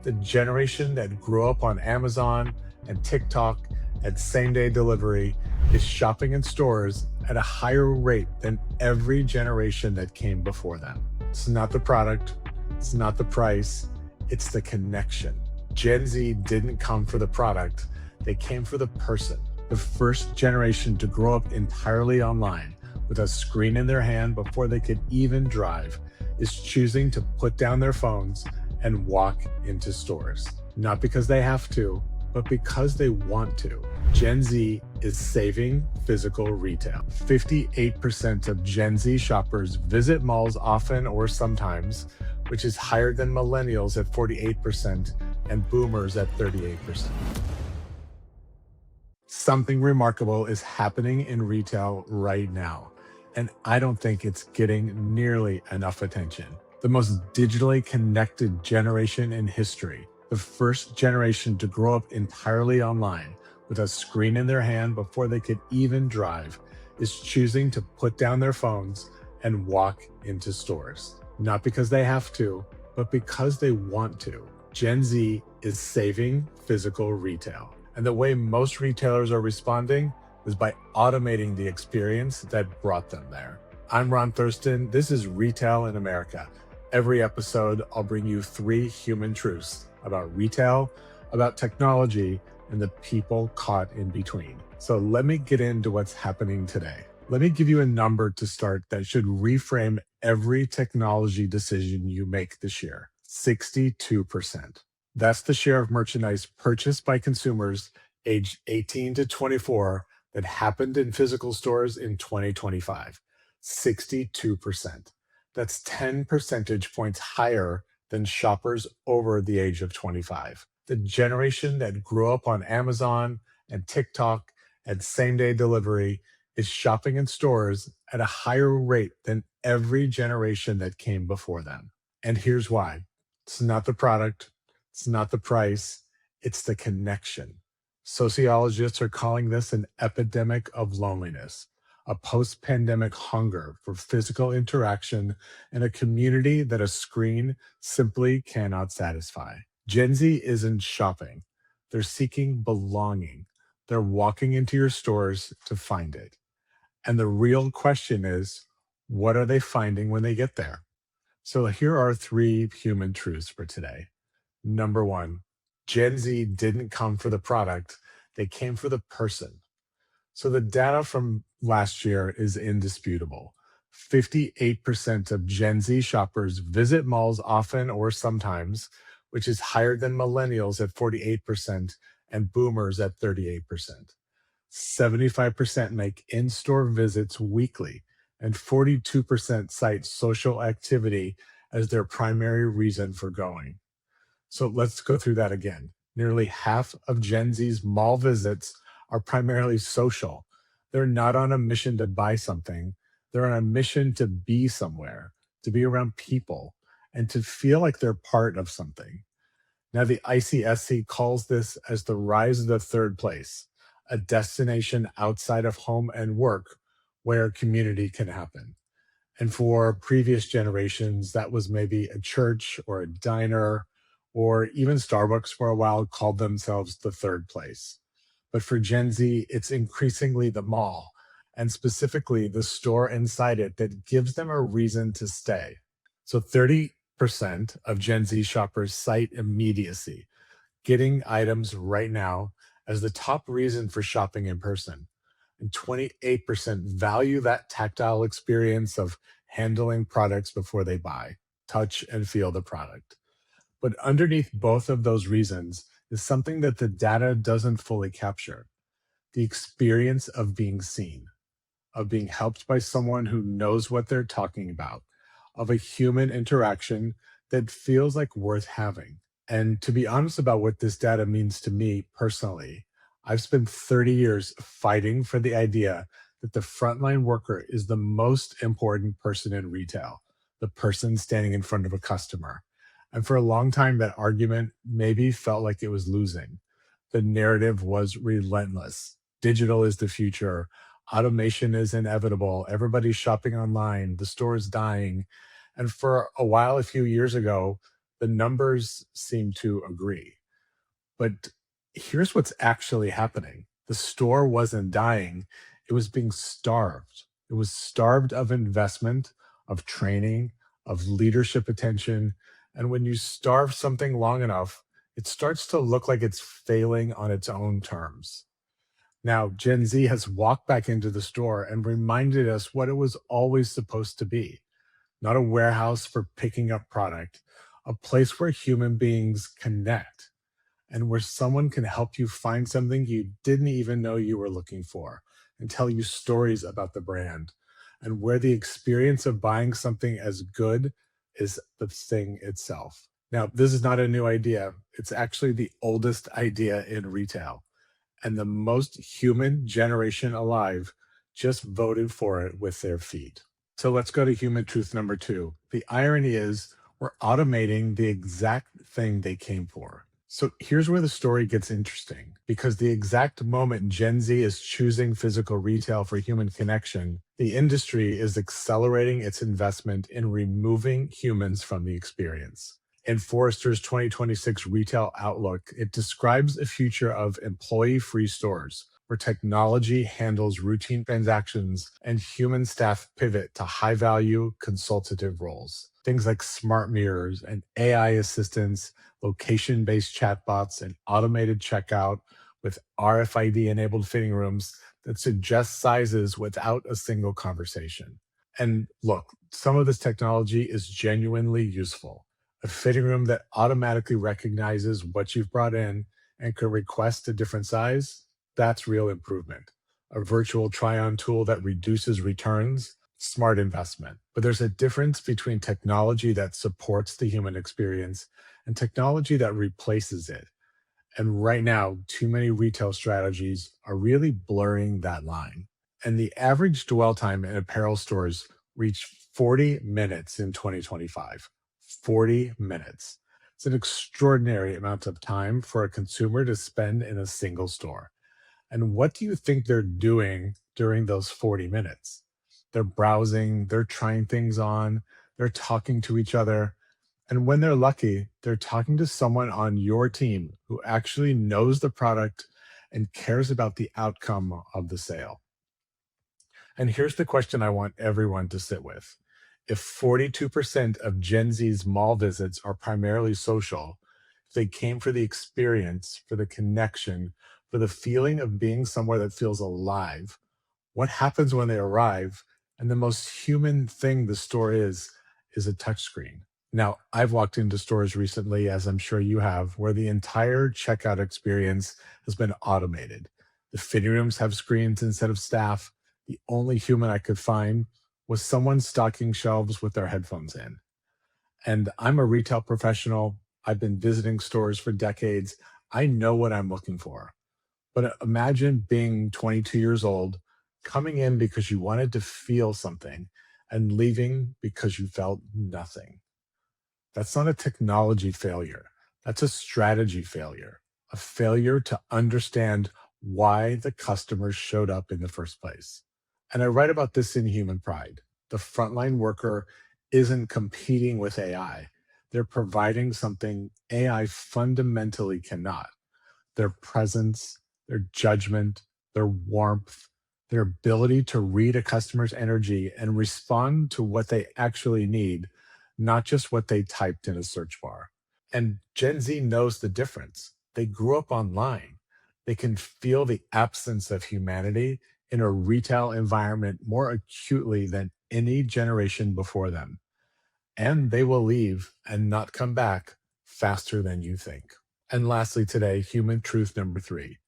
The generation that grew up on Amazon and TikTok and same day delivery is shopping in stores at a higher rate than every generation that came before them. It's not the product, it's not the price, it's the connection. Gen Z didn't come for the product, they came for the person. The first generation to grow up entirely online with a screen in their hand before they could even drive is choosing to put down their phones and walk into stores. Not because they have to, but because they want to. Gen Z is saving physical retail. 58% of Gen Z shoppers visit malls often or sometimes, which is higher than millennials at 48% and boomers at 38%. Something remarkable is happening in retail right now, and I don't think it's getting nearly enough attention. The most digitally connected generation in history, the first generation to grow up entirely online with a screen in their hand before they could even drive, is choosing to put down their phones and walk into stores. Not because they have to, but because they want to. Gen Z is saving physical retail. And the way most retailers are responding is by automating the experience that brought them there. I'm Ron Thurston. This is Retail in America. Every episode, I'll bring you 3 human truths about retail, about technology, and the people caught in between. So let me get into what's happening today. Let me give you a number to start that should reframe every technology decision you make this year. 62%. That's the share of merchandise purchased by consumers aged 18 to 24 that happened in physical stores in 2025. 62%. That's 10 percentage points higher than shoppers over the age of 25. The generation that grew up on Amazon and TikTok and same day delivery is shopping in stores at a higher rate than every generation that came before them. And here's why. It's not the product, it's not the price, it's the connection. Sociologists are calling this an epidemic of loneliness, a post-pandemic hunger for physical interaction and a community that a screen simply cannot satisfy. Gen Z isn't shopping. They're seeking belonging. They're walking into your stores to find it. And the real question is, what are they finding when they get there? So here are 3 human truths for today. Number 1, Gen Z didn't come for the product, they came for the person. So the data from last year is indisputable. 58% of Gen Z shoppers visit malls often or sometimes, which is higher than millennials at 48% and boomers at 38%. 75% make in-store visits weekly, and 42% cite social activity as their primary reason for going. So let's go through that again. Nearly half of Gen Z's mall visits are primarily social. They're not on a mission to buy something. They're on a mission to be somewhere, to be around people, and to feel like they're part of something. Now, the ICSC calls this as the rise of the third place, a destination outside of home and work where community can happen. And for previous generations, that was maybe a church or a diner, or even Starbucks for a while called themselves the third place. But for Gen Z, it's increasingly the mall, and specifically the store inside it that gives them a reason to stay. So 30% of Gen Z shoppers cite immediacy, getting items right now, as the top reason for shopping in person. And 28% value that tactile experience of handling products before they buy, touch and feel the product. But underneath both of those reasons is something that the data doesn't fully capture: the experience of being seen, of being helped by someone who knows what they're talking about, of a human interaction that feels like worth having. And to be honest about what this data means to me personally, I've spent 30 years fighting for the idea that the frontline worker is the most important person in retail, the person standing in front of a customer. And for a long time, that argument maybe felt like it was losing. The narrative was relentless. Digital is the future. Automation is inevitable. Everybody's shopping online. The store is dying. And for a while, a few years ago, The numbers seem to agree. But here's what's actually happening: the store wasn't dying, it was being starved. It was starved of investment, of training, of leadership attention. And when you starve something long enough, it starts to look like it's failing on its own terms. Now, Gen Z has walked back into the store and reminded us what it was always supposed to be: not a warehouse for picking up product, a place where human beings connect and where someone can help you find something you didn't even know you were looking for and tell you stories about the brand, and where the experience of buying something as good is the thing itself. Now, this is not a new idea. It's actually the oldest idea in retail, and the most human generation alive just voted for it with their feet. So let's go to human truth number two. The irony is we're automating the exact thing they came for. So here's where the story gets interesting, because the exact moment Gen Z is choosing physical retail for human connection, the industry is accelerating its investment in removing humans from the experience. In Forrester's 2026 Retail Outlook, it describes a future of employee free stores where technology handles routine transactions and human staff pivot to high value consultative roles. Things like smart mirrors and AI assistants, location based chatbots, and automated checkout with RFID enabled fitting rooms that suggest sizes without a single conversation. And look, some of this technology is genuinely useful. A fitting room that automatically recognizes what you've brought in and can request a different size, that's real improvement. A virtual try on tool that reduces returns, smart investment. But there's a difference between technology that supports the human experience and technology that replaces it. And right now, too many retail strategies are really blurring that line. And the average dwell time in apparel stores reached 40 minutes in 2025. 40 minutes. It's an extraordinary amount of time for a consumer to spend in a single store. And what do you think they're doing during those 40 minutes? They're browsing, they're trying things on, they're talking to each other. And when they're lucky, they're talking to someone on your team who actually knows the product and cares about the outcome of the sale. And here's the question I want everyone to sit with. If 42% of Gen Z's mall visits are primarily social, if they came for the experience, for the connection, for the feeling of being somewhere that feels alive, what happens when they arrive and the most human thing the store is a touchscreen? Now, I've walked into stores recently, as I'm sure you have, where the entire checkout experience has been automated. The fitting rooms have screens instead of staff. The only human I could find was someone stocking shelves with their headphones in. And I'm a retail professional. I've been visiting stores for decades. I know what I'm looking for. But imagine being 22 years old, coming in because you wanted to feel something and leaving because you felt nothing. That's not a technology failure. That's a strategy failure, a failure to understand why the customers showed up in the first place. And I write about this in Human Pride. The frontline worker isn't competing with AI. They're providing something AI fundamentally cannot: their presence, their judgment, their warmth, their ability to read a customer's energy and respond to what they actually need, not just what they typed in a search bar. And Gen Z knows the difference. They grew up online. They can feel the absence of humanity in a retail environment more acutely than any generation before them. And they will leave and not come back faster than you think. And lastly, today, human truth number three: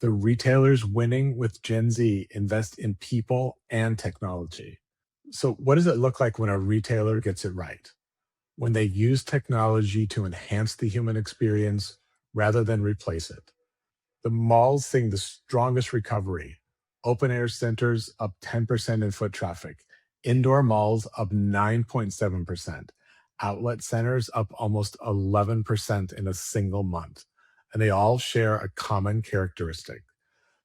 the retailers winning with Gen Z invest in people and technology. So, what does it look like when a retailer gets it right? When they use technology to enhance the human experience rather than replace it. The malls seeing the strongest recovery. Open air centers up 10% in foot traffic. Indoor malls up 9.7%. Outlet centers up almost 11% in a single month. And they all share a common characteristic: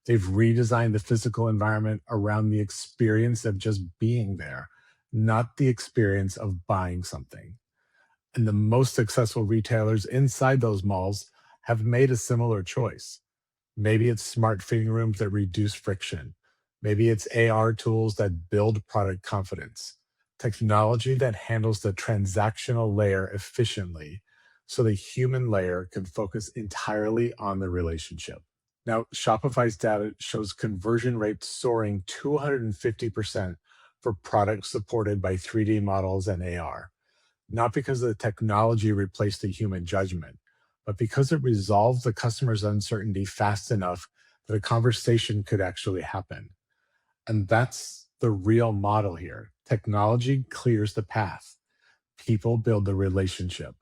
they've redesigned the physical environment around the experience of just being there, not the experience of buying something. And the most successful retailers inside those malls have made a similar choice. Maybe it's smart fitting rooms that reduce friction. Maybe it's AR tools that build product confidence. Technology that handles the transactional layer efficiently so the human layer can focus entirely on the relationship. Now, Shopify's data shows conversion rates soaring 250% for products supported by 3D models and AR, not because the technology replaced the human judgment, but because it resolved the customer's uncertainty fast enough that a conversation could actually happen. And that's the real model here. Technology clears the path, people build the relationship.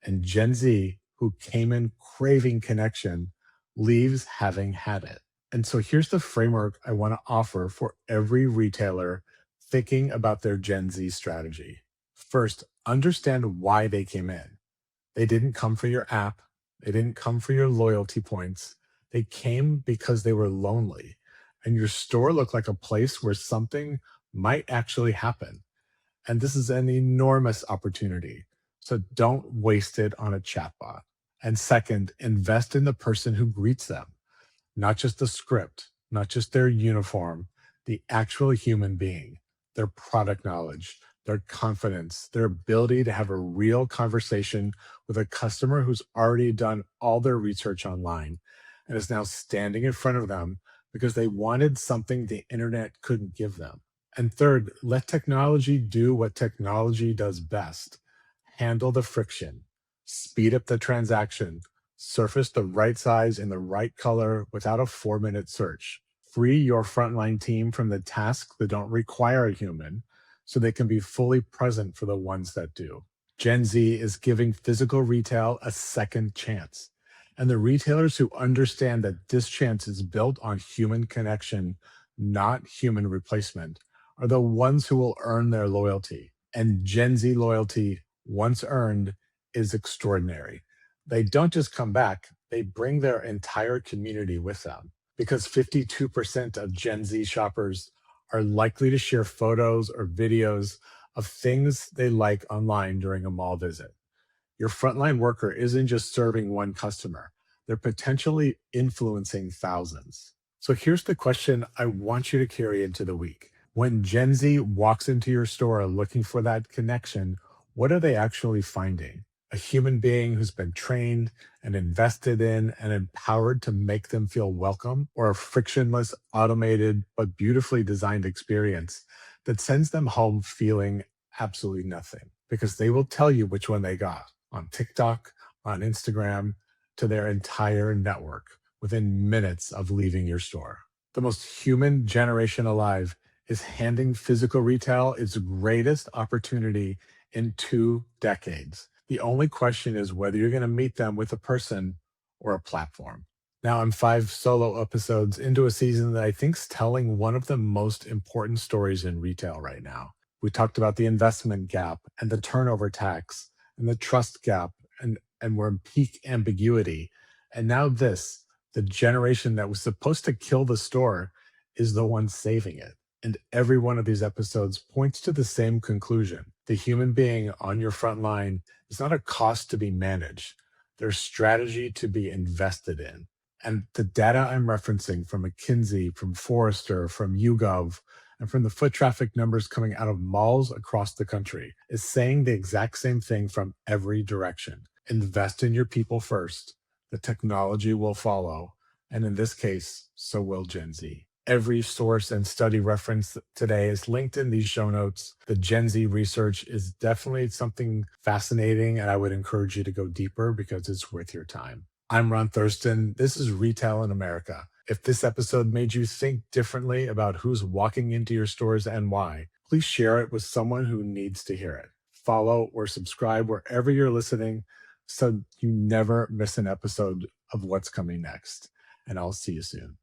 And Gen Z, who came in craving connection, leaves having had it. And so here's the framework I want to offer for every retailer thinking about their Gen Z strategy. First, understand why they came in. They didn't come for your app, they didn't come for your loyalty points. They came because they were lonely, and your store looked like a place where something might actually happen. And this is an enormous opportunity. So don't waste it on a chatbot. And second, invest in the person who greets them, not just the script, not just their uniform, the actual human being, their product knowledge, their confidence, their ability to have a real conversation with a customer who's already done all their research online and is now standing in front of them because they wanted something the internet couldn't give them. And third, let technology do what technology does best: handle the friction, speed up the transaction, surface the right size in the right color without a 4-minute search. Free your frontline team from the tasks that don't require a human so they can be fully present for the ones that do. Gen Z is giving physical retail a second chance. And the retailers who understand that this chance is built on human connection, not human replacement, are the ones who will earn their loyalty. And Gen Z loyalty, once earned, is extraordinary. They don't just come back, they bring their entire community with them because 52% of Gen Z shoppers are likely to share photos or videos of things they like online during a mall visit. Your frontline worker isn't just serving one customer, they're potentially influencing thousands. So here's the question I want you to carry into the week. When Gen Z walks into your store looking for that connection, what are they actually finding? A human being who's been trained and invested in and empowered to make them feel welcome, or a frictionless, automated, but beautifully designed experience that sends them home feeling absolutely nothing? Because they will tell you which one they got on TikTok, on Instagram, to their entire network within minutes of leaving your store. The most human generation alive is handing physical retail its greatest opportunity in 2 decades. The only question is whether you're going to meet them with a person or a platform. Now, I'm 5 solo episodes into a season that I think's telling one of the most important stories in retail right now. We talked about the investment gap and the turnover tax and the trust gap, and we're in peak ambiguity. And now this, the generation that was supposed to kill the store is the one saving it. And every one of these episodes points to the same conclusion. The human being on your front line is not a cost to be managed. There's strategy to be invested in. And the data I'm referencing from McKinsey, from Forrester, from YouGov, and from the foot traffic numbers coming out of malls across the country is saying the exact same thing from every direction. Invest in your people first. The technology will follow. And in this case, so will Gen Z. Every source and study referenced today is linked in these show notes. The Gen Z research is definitely something fascinating, and I would encourage you to go deeper because it's worth your time. I'm Ron Thurston. This is Retail in America. If this episode made you think differently about who's walking into your stores and why, please share it with someone who needs to hear it. Follow or subscribe wherever you're listening so you never miss an episode of what's coming next. And I'll see you soon.